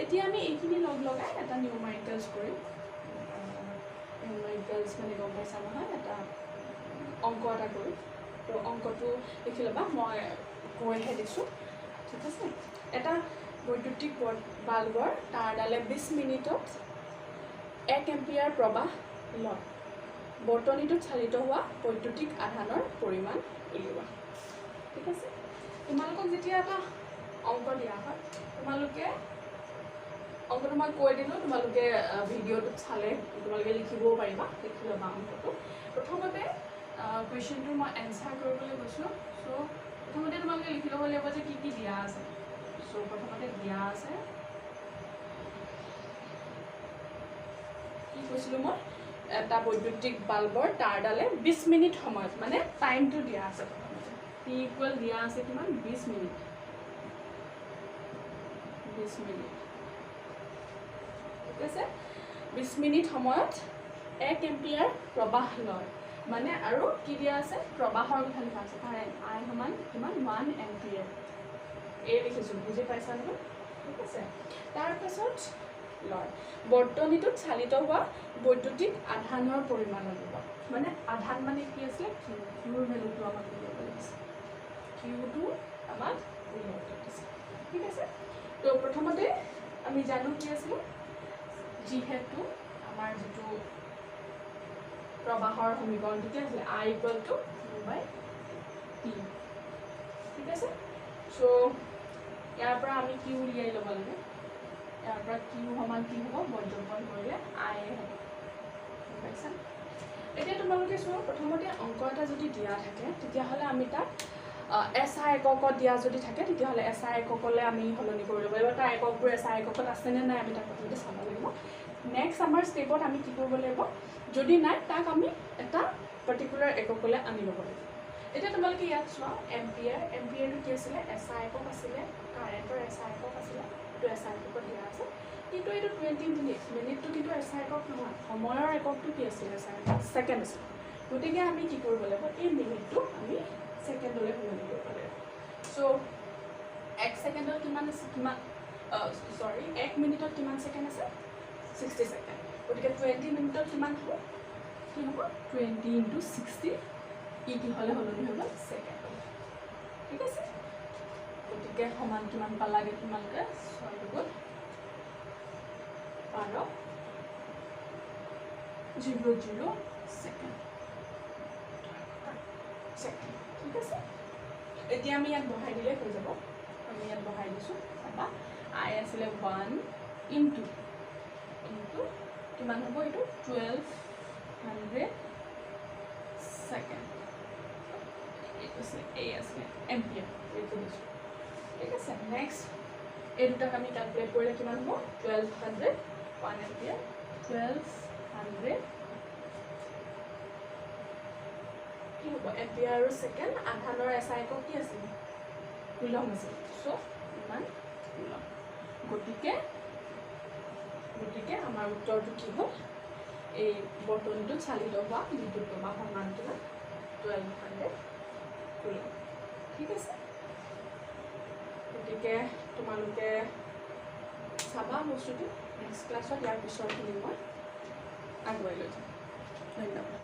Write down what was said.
এতিয়া আমি এইখিনি লগ লগাই এটা নিউমাৰিকেলছ কৰিম নিউমাৰিকেলছ মানে গম পাইছা নহয় এটা অংক এটা কৰিম তো অংকটো লিখি ল'বা মই কৈহে দিছোঁ ঠিক আছে এটা বৈদ্যুতিক বাল্বৰ তাঁৰডালে 20 মিনিটত 1 এম্পিয়াৰ প্ৰবাহ লয় বৰ্তনীটোত চালিত হোৱা বৈদ্যুতিক আধানৰ পৰিমাণ উলিওৱা ঠিক আছে তোমালোকক যেতিয়া এটা অংক দিয়া হয় তোমালোকে অংকটো মই কৈ দিলোঁ তোমালোকে ভিডিঅ'টোত চালে তোমালোকে লিখিবও পাৰিবা লিখি ল'বা অংকটো প্ৰথমতে কুৱেশ্যনটো মই এনচাৰ কৰিবলৈ গৈছোঁ চ' প্ৰথমতে তোমালোকে লিখি ল'ব লাগিব যে কি দিয়া আছে চ' প্ৰথমতে দিয়া আছে কি কৈছিলোঁ মই এটা বৈদ্যুতিক বাল্বৰ তাঁৰডালে 20 মিনিট সময়ত মানে টাইমটো দিয়া আছে প্ৰথমতে টি ইকুৱেল দিয়া আছে কিমান 20 মিনিট 20 মিনিট ঠিক আছে 20 মিনিট সময়ত 1 এম্পিয়াৰ প্ৰবাহ লয় মানে আৰু কি দিয়া আছে প্ৰবাহৰ কথা লিখা আছে কাৰেণ্ট I সমান কিমান 1 এম্পিয়াৰ এই লিখিছোঁ বুজি পাইছা নহয় ঠিক আছে তাৰপাছত লয় বৰ্তনীটোত চালিত হোৱা বৈদ্যুতিক আধানৰ পৰিমাণ উলিওৱা মানে আধান মানে কি আছিলে কিউৰ ভেলুটো আমাক উলিয়াব লাগিছে কিউটো আমাক উলিয়াব লাগিছে ঠিক আছে তো প্ৰথমতে আমি জানো কি আছিলে যিহেতু আমাৰ যিটো প্ৰবাহৰ সমীকৰণটো কি আছিলে I = Q/T ঠিক আছে চ' ইয়াৰ পৰা আমি কিউ উলিয়াই ল'ব লাগে ইয়াৰ পৰা কিউ সমান কি হ'ব বৰ্গমূল কৰিলে I হ'ব ঠিক আছে এতিয়া তোমালোকে চোৱা প্ৰথমতে অংক এটা যদি দিয়া থাকে তেতিয়াহ'লে আমি তাক SI এককত দিয়া যদি থাকে তেতিয়াহ'লে SI এককলৈ আমি সলনি কৰি ল'ব লাগিব তাৰ এককবোৰ SI এককত আছেনে নাই আমি তাক প্ৰথমতে চাব লাগিব নেক্সট আমাৰ ষ্টেপত আমি কি কৰিব লাগিব যদি নাই তাক আমি এটা পাৰ্টিকুলাৰ এককলৈ আনি ল'ব লাগিব এতিয়া তোমালোকে ইয়াত চোৱা এম্পিয়াৰটো কি আছিলে SI একক আছিলে কাৰেণ্টৰ SI একক আছিলে এইটো SI এককত দিয়া আছে কিন্তু এইটো 20 মিনিটটো কিন্তু SI একক নহয় সময়ৰ এককটো কি আছিলে ছেকেণ্ড আছিলে গতিকে আমি কি কৰিব লাগিব এই মিনিটটো আমি ছেকেণ্ডলৈ সলনি কৰিব লাগিব চ' 1 ছেকেণ্ডত কিমান আছে কিমান 1 মিনিটত কিমান ছেকেণ্ড আছে 60 ছেকেণ্ড গতিকে 20 মিনিটত কিমান হ'ব কি হ'ব 20 × 60 কি হ'লে সলনি হৈ গ'ল ছেকেণ্ড ঠিক আছে গতিকে সমান কিমান পালাগে তোমালোকে 6 × 12 00 ছেকেণ্ড ঠিক আছে এতিয়া আমি ইয়াত বহাই দিলে হৈ যাব আমি ইয়াত বহাই দিছোঁ চাবা I আছিলে 1 × কিমান হ'ব এইটো 1200 ছেকেণ্ড এইটো এই আছিলে এম্পিয়াৰ এইটো দিছোঁ ঠিক আছে নেক্সট এই দুটাক আমি কেলকুলেট কৰিলে কিমান হ'ব 1200 1 এম্পিয়াৰ 1200 কি হ'ব এম্পিয়াৰ আৰু ছেকেণ্ড আধানৰ SI একক কি আছিল কুলম আছিল চ' ইমান কুলম গতিকে আমাৰ উত্তৰটো কি হ'ল এই বৰ্তনীটোত চালিত হোৱা বিদ্যুৎ প্ৰবাহৰ মানটো 1200 কুলম ঠিক আছে গতিকে তোমালোকে চাবা বস্তুটো নেক্সট ক্লাছত ইয়াৰ পিছৰখিনি মই আগুৱাই লৈ যাম ধন্যবাদ